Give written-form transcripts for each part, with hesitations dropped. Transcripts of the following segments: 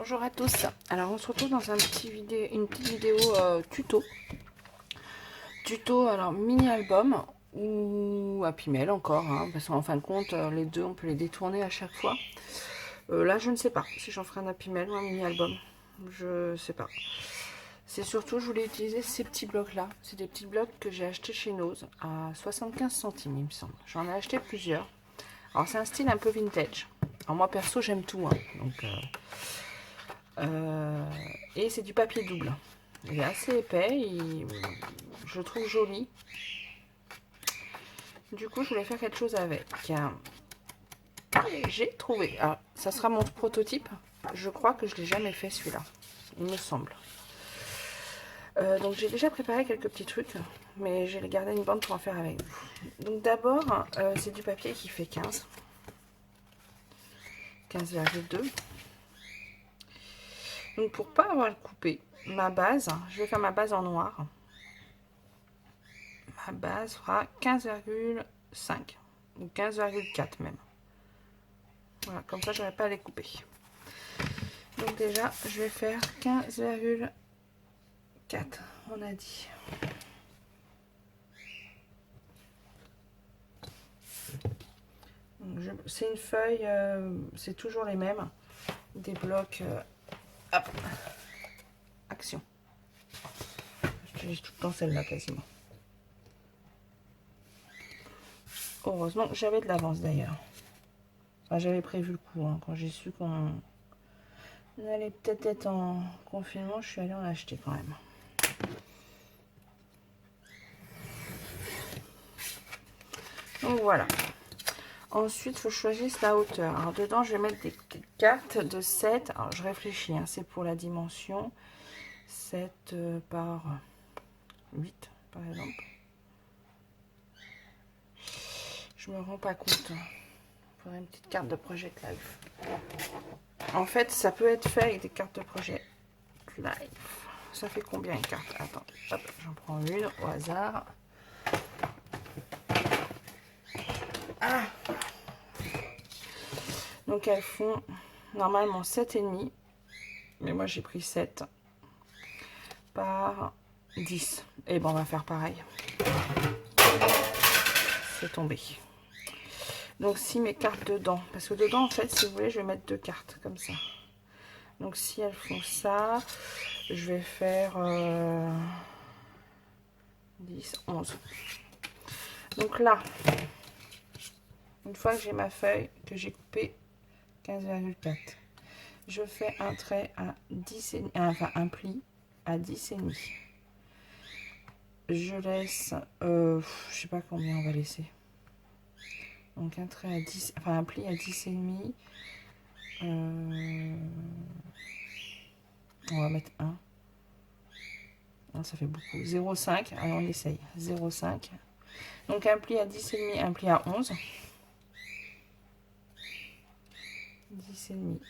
Bonjour à tous. Alors on se retrouve dans une petite vidéo tuto. Alors mini album ou Happy Mail encore, hein, parce qu'en fin de compte les deux on peut les détourner à chaque fois. Là je ne sais pas si j'en ferai un Happy Mail ou un mini album. Je sais pas. C'est surtout je voulais utiliser ces petits blocs là. C'est des petits blocs que j'ai achetés chez Nose à 75 centimes il me semble. J'en ai acheté plusieurs. Alors c'est un style un peu vintage. Alors moi perso j'aime tout, hein, donc et c'est du papier double. Il est assez épais, je le trouve joli. Du coup, je voulais faire quelque chose avec. J'ai trouvé. Alors, ça sera mon prototype. Je crois que je ne l'ai jamais fait celui-là. Il me semble. Donc, j'ai déjà préparé quelques petits trucs, mais j'ai gardé une bande pour en faire avec vous. Donc, d'abord, c'est du papier qui fait 15,2. Donc, pour pas avoir le coupé, ma base, je vais faire ma base en noir. Ma base fera 15,5 ou 15,4 même. Voilà, comme ça, je n'aurai pas à les couper. Donc déjà, je vais faire 15,4, on a dit. C'est une feuille, c'est toujours les mêmes. Des blocs, hop, action. J'utilise tout le temps celle-là quasiment. Heureusement que j'avais de l'avance d'ailleurs. Enfin, j'avais prévu le coup, hein, quand j'ai su qu'on allait peut-être être en confinement, je suis allée en acheter quand même. Donc voilà. Ensuite, il faut choisir la hauteur. Alors dedans, je vais mettre des cartes de 7. Alors je réfléchis, hein, c'est pour la dimension 7 par 8 par exemple. Je me rends pas compte. Pour une petite carte de Project Life. En fait, ça peut être fait avec des cartes de Project Life. Ça fait combien une carte? Attends, hop, j'en prends une au hasard. Ah! Donc elles font normalement 7,5. Mais moi j'ai pris 7 par 10. Et bon, on va faire pareil. C'est tombé. Donc si mes cartes dedans, parce que dedans en fait si vous voulez je vais mettre deux cartes comme ça. Donc si elles font ça, je vais faire 10, 11. Donc là, une fois que j'ai ma feuille que j'ai coupée 15,4, je fais un trait à 10 enfin un pli à 10,5. Je laisse, je sais pas combien on va laisser. Donc un trait à 10, enfin un pli à 10,5. On va mettre 1. Non, ça fait beaucoup. 0,5. Allez, on essaye. 0,5. Donc un pli à 10,5, un pli à 11. 10,5.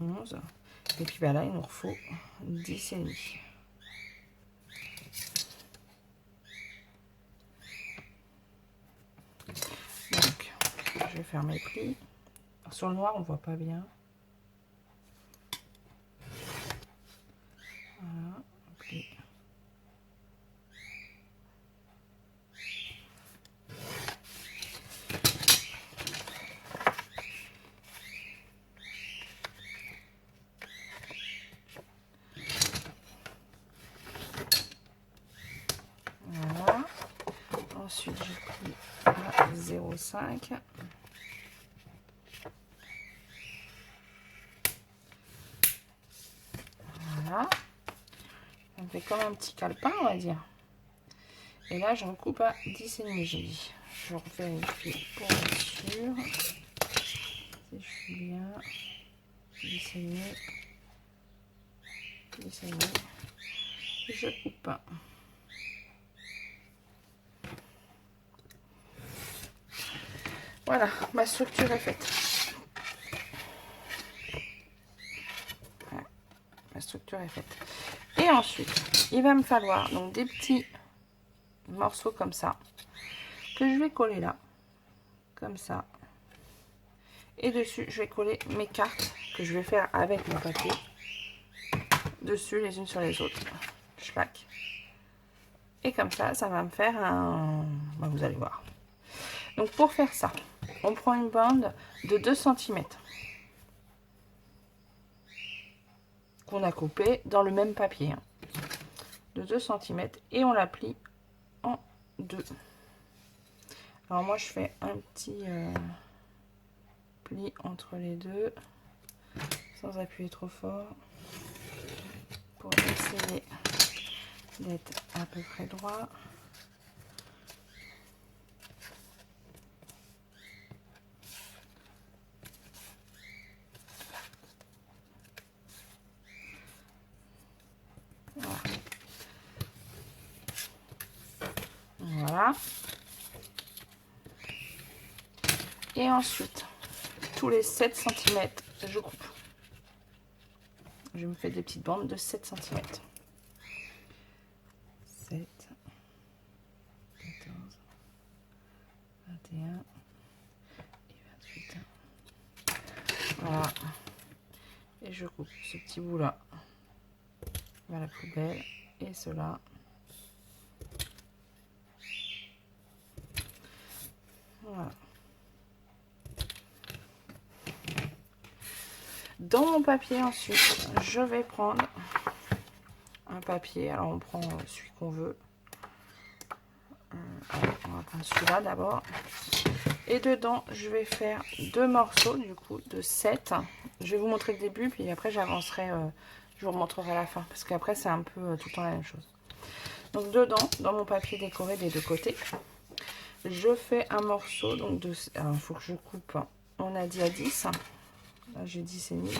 11. Et puis bah là, il nous faut 10,5. Donc, je vais faire mes plis. Alors, sur le noir, on voit pas bien. Voilà, pli. Voilà. Ensuite, je plie à 0,5. Voilà. Ça me fait comme un petit calepin, on va dire. Et là, j'en coupe à 10,5, j'ai dit. Je vérifie pour être sûr. Si je suis bien. 10,5. 10,5. Je coupe. Voilà, ma structure est faite. Voilà, ma structure est faite. Et ensuite, il va me falloir donc des petits morceaux comme ça que je vais coller là, comme ça. Et dessus, je vais coller mes cartes que je vais faire avec mon papier. Dessus, les unes sur les autres. Schlac. Et comme ça va me faire un... Ben, vous allez voir. Donc pour faire ça, on prend une bande de 2 cm qu'on a coupé dans le même papier. Hein, de 2 cm et on la plie en deux. Alors moi je fais un petit pli entre les deux sans appuyer trop fort pour essayer d'être à peu près droit. Voilà. Et ensuite, tous les 7 cm, je coupe. Je me fais des petites bandes de 7 cm. 7, 14, 21 et 28. Voilà. Et je coupe ce petit bout là vers la poubelle et cela. Voilà. Dans mon papier ensuite, je vais prendre un papier. Alors on prend celui qu'on veut. On va prendre celui-là d'abord. Et dedans, je vais faire 2 morceaux du coup de 7. Je vais vous montrer le début, puis après j'avancerai, je vous remontrerai à la fin. Parce qu'après c'est un peu tout le temps la même chose. Donc dedans, dans mon papier décoré des deux côtés, je fais un morceau. Donc de... Alors il faut que je coupe, on a dit à 10. Là j'ai 10 et demi.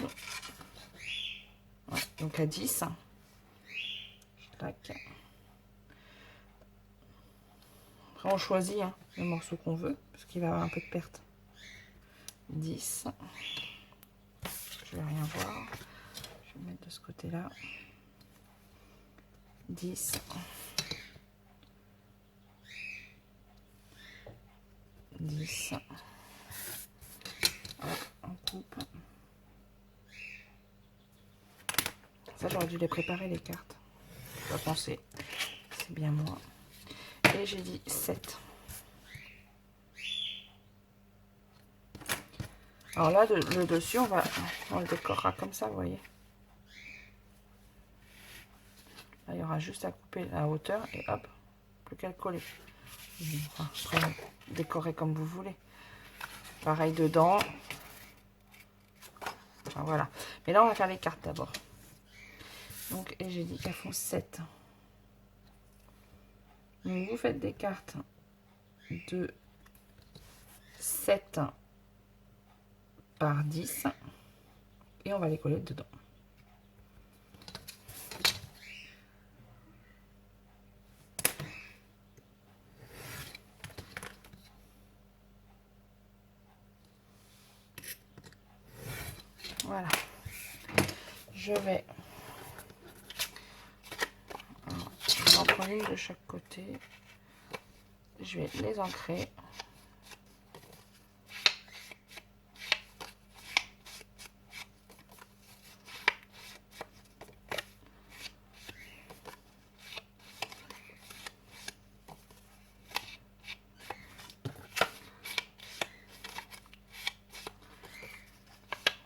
Ouais, donc à 10. Tac. Après on choisit hein, le morceau qu'on veut, parce qu'il va y avoir un peu de perte. 10. Je vais rien voir. Je vais mettre de ce côté-là. 10. 10. On coupe. Ça, j'aurais dû les préparer, les cartes. Je dois penser. C'est bien moi. Et j'ai dit 7. Alors là, le dessus, on le décorera comme ça, vous voyez. Là, il y aura juste à couper la hauteur et hop, plus qu'à le coller. Enfin, après, décorer comme vous voulez. Pareil dedans. Enfin, voilà. Mais là, on va faire les cartes d'abord. Donc, et j'ai dit qu'elles font 7. Donc, vous faites des cartes de 7 par 10 et on va les coller dedans. Voilà. Je vais en prendre une de chaque côté. Je vais les ancrer.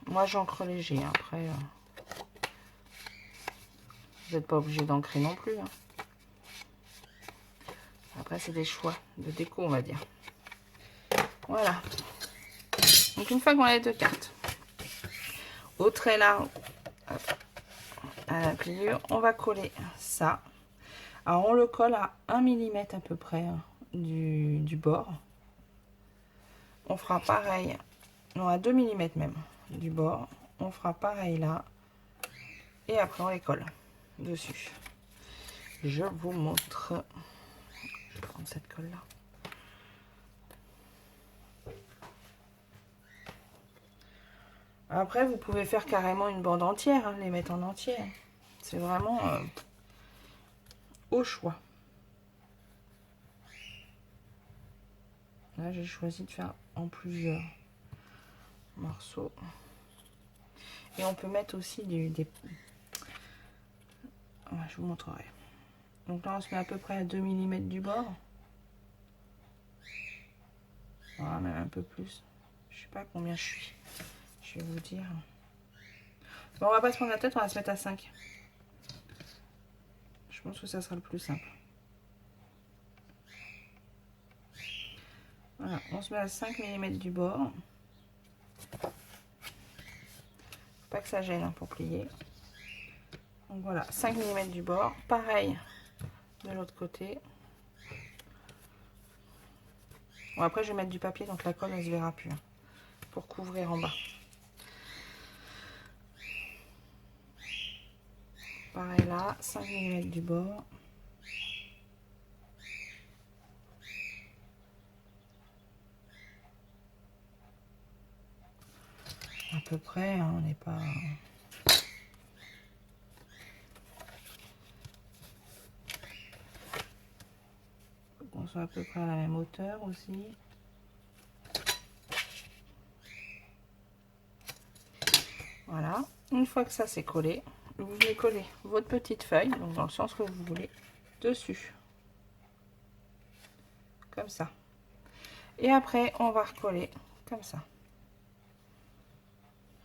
Moi, j'encre léger. Après, vous n'êtes pas obligé d'ancrer non plus. Hein. Après, c'est des choix de déco, on va dire. Voilà. Donc, une fois qu'on a les deux cartes, au trait là, à la pliure, on va coller ça. Alors, on le colle à 1 mm à peu près hein, du bord. On fera pareil, non, à 2 mm même du bord. On fera pareil là. Et après, on les colle dessus. Je vous montre. Je vais prendre cette colle là. Après, vous pouvez faire carrément une bande entière, hein, les mettre en entier. C'est vraiment au choix. Là, j'ai choisi de faire en plusieurs. morceaux. Et on peut mettre aussi des... Ouais, je vous montrerai. Donc là, on se met à peu près à 2 mm du bord. Voilà, même un peu plus. Je sais pas combien je suis. Je vais vous dire. Bon, on va pas se prendre la tête, on va se mettre à 5. Je pense que ça sera le plus simple. Voilà, on se met à 5 mm du bord. Faut pas que ça gêne hein, pour plier. Donc voilà, 5 mm du bord. Pareil de l'autre côté. Bon, après, je vais mettre du papier, donc la colle, elle se verra plus. Hein, pour couvrir en bas. Pareil là, 5 mm du bord. À peu près, hein, on n'est pas... Faut qu'on soit à peu près à la même hauteur aussi. Voilà. Une fois que ça c'est collé, vous venez coller votre petite feuille, donc dans le sens que vous voulez, dessus. Comme ça. Et après, on va recoller comme ça.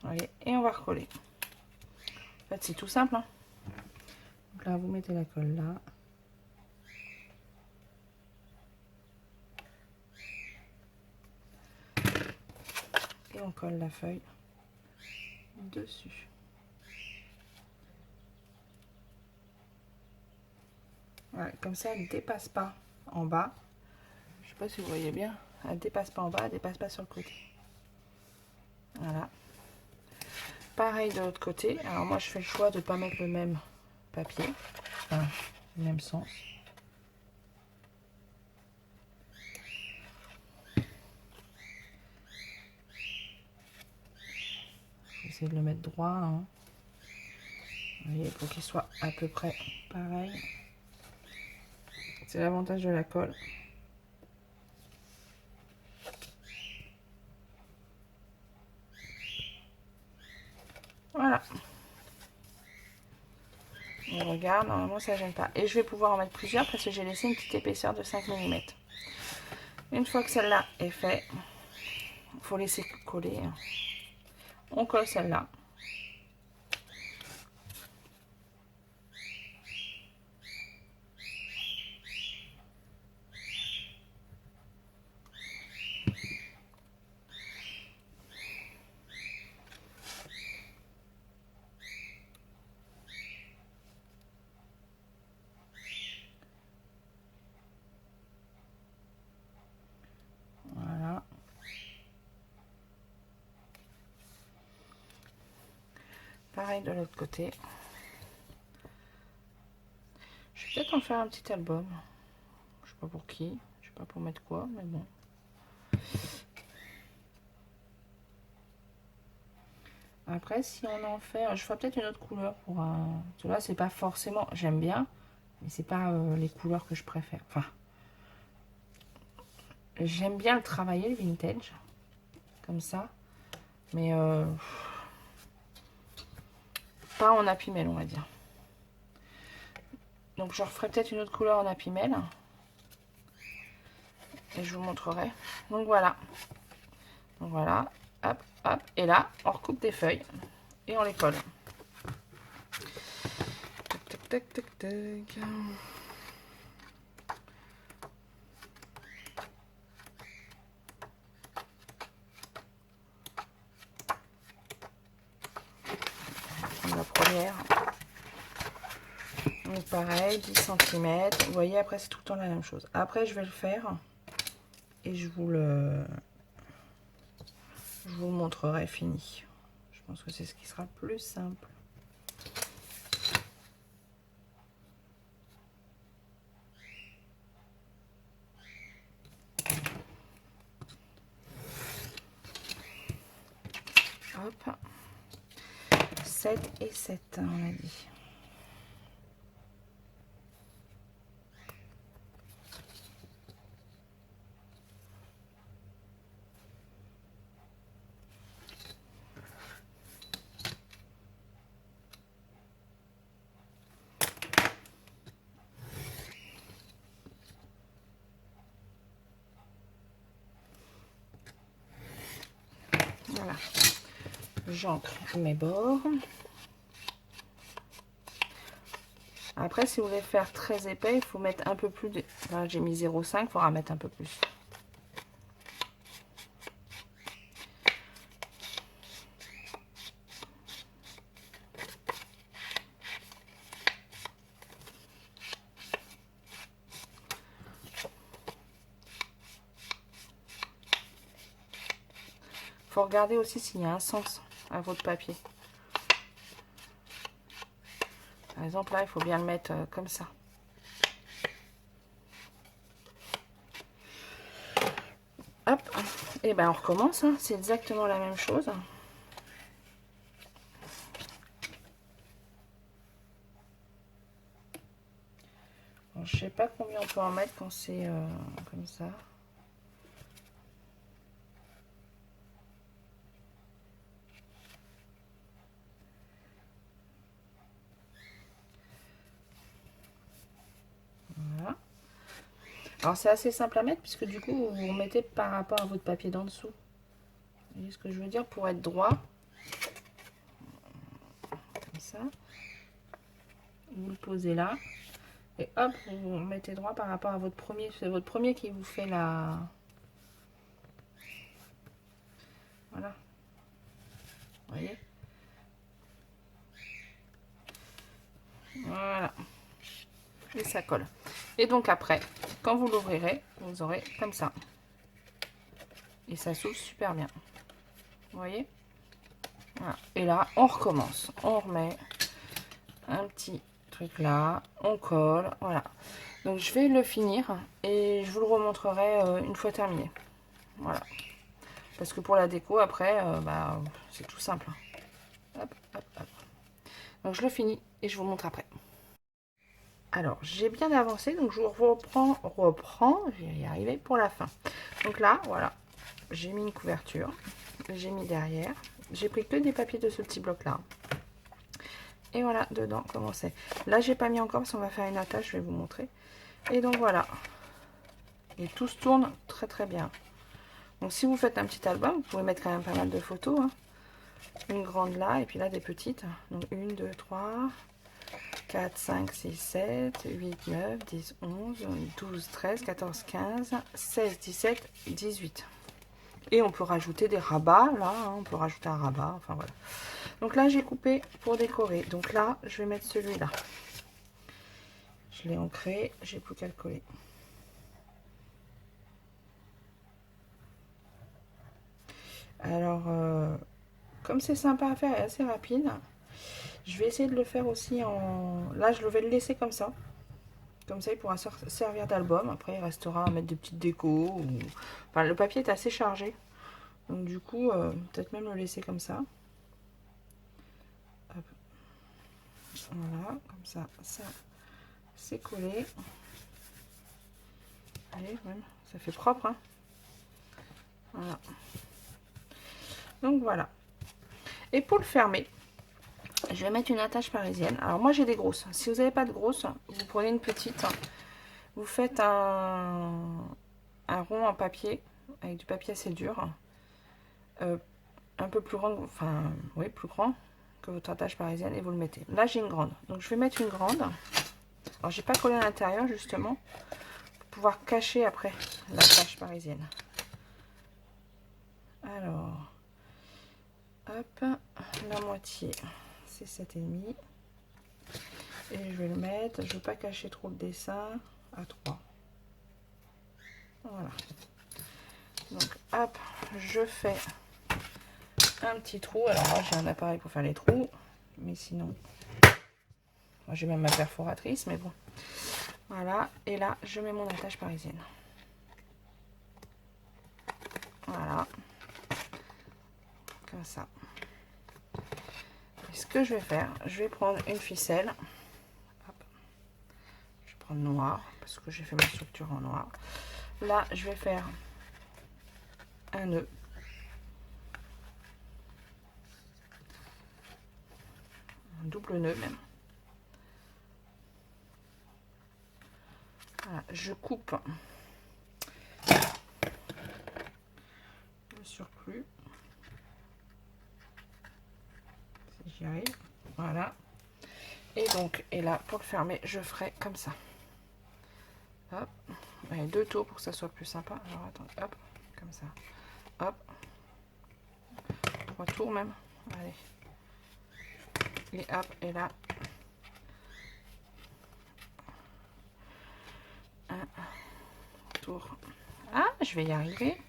Vous voyez, et on va recoller. En fait, c'est tout simple. Hein. Donc là, vous mettez la colle là. Et on colle la feuille dessus. Voilà, comme ça, elle ne dépasse pas en bas. Je sais pas si vous voyez bien. Elle ne dépasse pas en bas, elle ne dépasse pas sur le côté. Voilà. Pareil de l'autre côté. Alors moi, je fais le choix de ne pas mettre le même papier. Enfin, le même sens. J'essaie de le mettre droit. Hein. Vous voyez, pour qu'il soit à peu près pareil. C'est l'avantage de la colle. Voilà. On regarde, normalement ça gêne pas. Et je vais pouvoir en mettre plusieurs parce que j'ai laissé une petite épaisseur de 5 mm. Une fois que celle-là est faite, il faut laisser coller. On colle celle-là. Voilà. Pareil de l'autre côté. Je vais peut-être en faire un petit album. Je sais pas pour qui. Je sais pas pour mettre quoi, mais bon. Après, si on en fait... Je ferai peut-être une autre couleur pour un... Celui-là, c'est pas forcément... J'aime bien, mais c'est pas les couleurs que je préfère. Enfin... J'aime bien le travailler, le vintage. Comme ça. Mais... pas en apimel, on va dire. Donc je referai peut-être une autre couleur en apimel. Et je vous montrerai. Donc voilà. Donc voilà. Hop, hop. Et là, on recoupe des feuilles. Et on les colle. Tac, tac, tac, tac, tac. La première. Donc pareil, 10 cm. Vous voyez, après c'est tout le temps la même chose. Après je vais le faire. Et je vous le montrerai fini. Je pense que c'est ce qui sera le plus simple. Hop. 7 et 7, on a dit. j'ancre mes bords. Après, si vous voulez faire très épais, il faut mettre un peu plus de... Là, j'ai mis 0,5, il faudra mettre un peu plus. Il faut regarder aussi s'il y a un sens à votre papier. Par exemple, là, il faut bien le mettre comme ça. Hop, et ben on recommence, hein. C'est exactement la même chose. Bon, je sais pas combien on peut en mettre quand c'est comme ça. Voilà. Alors c'est assez simple à mettre puisque du coup vous mettez par rapport à votre papier d'en dessous. Vous voyez ce que je veux dire, pour être droit. Comme ça. Vous le posez là. Et hop, vous mettez droit par rapport à votre premier. C'est votre premier qui vous fait la... Voilà. Vous voyez? Voilà. Et ça colle. Et donc après, quand vous l'ouvrirez, vous aurez comme ça. Et ça s'ouvre super bien. Vous voyez? Voilà. Et là, on recommence. On remet un petit truc là. On colle. Voilà. Donc je vais le finir et je vous le remontrerai une fois terminé. Voilà. Parce que pour la déco, après, bah, c'est tout simple. Hop, hop, hop. Donc je le finis et je vous montre après. Alors, j'ai bien avancé, donc je vous reprends, je vais y arriver pour la fin. Donc là, voilà, j'ai mis une couverture, j'ai mis derrière, j'ai pris que des papiers de ce petit bloc-là. Et voilà, dedans, comment c'est. Là, j'ai pas mis encore, parce qu'on va faire une attache, je vais vous montrer. Et donc voilà. Et tout se tourne très très bien. Donc si vous faites un petit album, vous pouvez mettre quand même pas mal de photos, hein. Une grande là, et puis là des petites. Donc 1, 2, 3... 4, 5, 6, 7, 8, 9, 10, 11, 12, 13, 14, 15, 16, 17, 18. Et on peut rajouter des rabats, là, hein, on peut rajouter un rabat, enfin voilà. Donc là, j'ai coupé pour décorer. Donc là, je vais mettre celui-là. Je l'ai ancré, j'ai plus qu'à le coller. Alors, comme c'est sympa à faire et assez rapide, je vais essayer de le faire aussi en... Là, je vais le laisser comme ça. Comme ça, il pourra servir d'album. Après, il restera à mettre des petites décos. Ou... Enfin, le papier est assez chargé. Donc, du coup, peut-être même le laisser comme ça. Hop. Voilà, comme ça, ça, c'est collé. Allez, même, ça fait propre, hein. Voilà. Donc, voilà. Et pour le fermer, je vais mettre une attache parisienne. Alors, moi, j'ai des grosses. Si vous n'avez pas de grosses, vous prenez une petite. Vous faites un rond en papier, avec du papier assez dur. Un peu plus grand, enfin, oui, plus grand que votre attache parisienne, et vous le mettez. Là, j'ai une grande. Donc, je vais mettre une grande. Alors, j'ai pas collé à l'intérieur, justement, pour pouvoir cacher après l'attache parisienne. Alors, hop, la moitié, c'est 7,5. Et je vais le mettre, je ne veux pas cacher trop le dessin, à 3. Voilà. Donc, hop, je fais un petit trou. Alors, moi, j'ai un appareil pour faire les trous, mais sinon, moi, j'ai même ma perforatrice, mais bon. Voilà, et là, je mets mon attache parisienne. Voilà. Comme ça. Et ce que je vais faire, je vais prendre une ficelle. Hop. Je vais prendre noir, parce que j'ai fait ma structure en noir. Là, je vais faire un nœud. Un double nœud même. Voilà, je coupe le surplus. j'y arrive. Voilà. Et donc, et là, pour le fermer, je ferai comme ça. Hop. Allez, 2 tours pour que ça soit plus sympa. Alors, attends, hop, comme ça. Hop. 3 tours même. Allez. Et hop, et là. Un tour. Ah, je vais y arriver.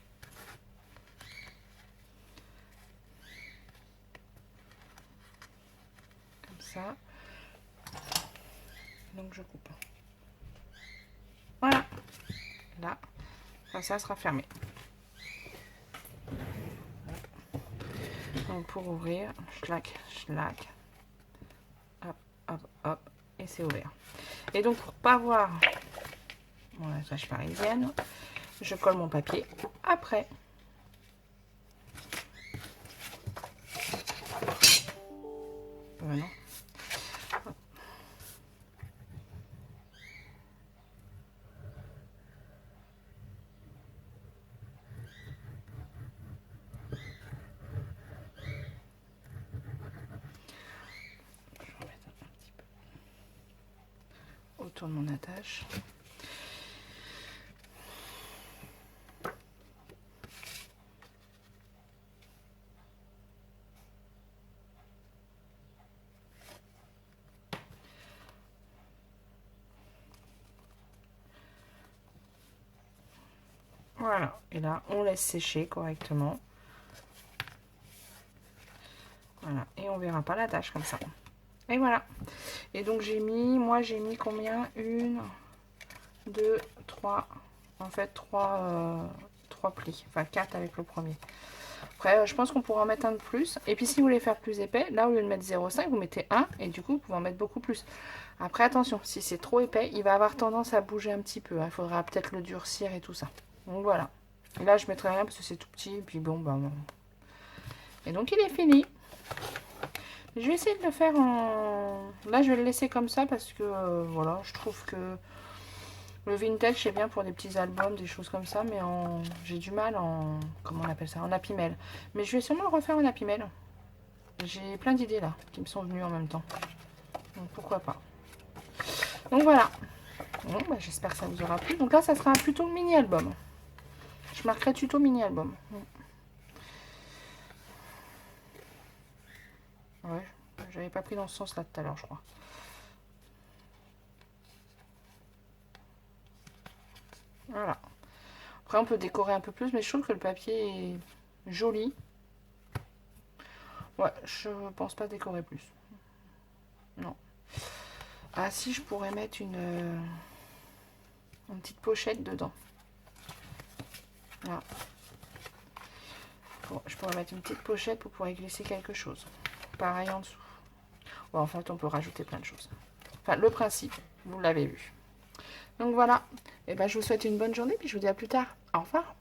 Comme ça. Donc, je coupe. Voilà. Là. Enfin, ça sera fermé. Donc, pour ouvrir, schlac, schlac. Hop, hop, hop. Et c'est ouvert. Et donc, pour pas voir mon attache parisienne, je colle mon papier après. Voilà. Je vais remettre un petit peu autour de mon attache. Voilà, et là on laisse sécher correctement. Voilà, et on verra pas la tâche comme ça. Et voilà. Et donc j'ai mis, moi j'ai mis combien? 1, 2, 3. En fait 3 plis. Enfin 4 avec le premier. Après je pense qu'on pourra en mettre un de plus. Et puis si vous voulez faire plus épais, là au lieu de mettre 0,5, vous mettez 1. Et du coup vous pouvez en mettre beaucoup plus. Après attention, si c'est trop épais, il va avoir tendance à bouger un petit peu. Il faudra peut-être le durcir et tout ça. Donc voilà. Là je mettrai rien parce que c'est tout petit. Et puis bon, bah bon. Et donc il est fini. Je vais essayer de le faire en... Là, je vais le laisser comme ça parce que, voilà, je trouve que le vintage, c'est bien pour des petits albums, des choses comme ça, mais en... j'ai du mal en... Comment on appelle ça? En Happy Mail. Mais je vais sûrement le refaire en Happy Mail. J'ai plein d'idées, là, qui me sont venues en même temps. Donc, pourquoi pas. Donc, voilà. Bon, bah, j'espère que ça vous aura plu. Donc là, ça sera plutôt mini-album. Je marquerai tuto mini-album. Ouais, j'avais pas pris dans ce sens-là tout à l'heure, je crois. Voilà. Après, on peut décorer un peu plus, mais je trouve que le papier est joli. Ouais, je pense pas décorer plus. Non. Ah si, je pourrais mettre une petite pochette dedans. Voilà. Bon, je pourrais mettre une petite pochette pour pouvoir y glisser quelque chose. Pareil en dessous. Bon, en fait, on peut rajouter plein de choses. Enfin, le principe, vous l'avez vu. Donc voilà. Et ben, je vous souhaite une bonne journée, puis je vous dis à plus tard. Au revoir.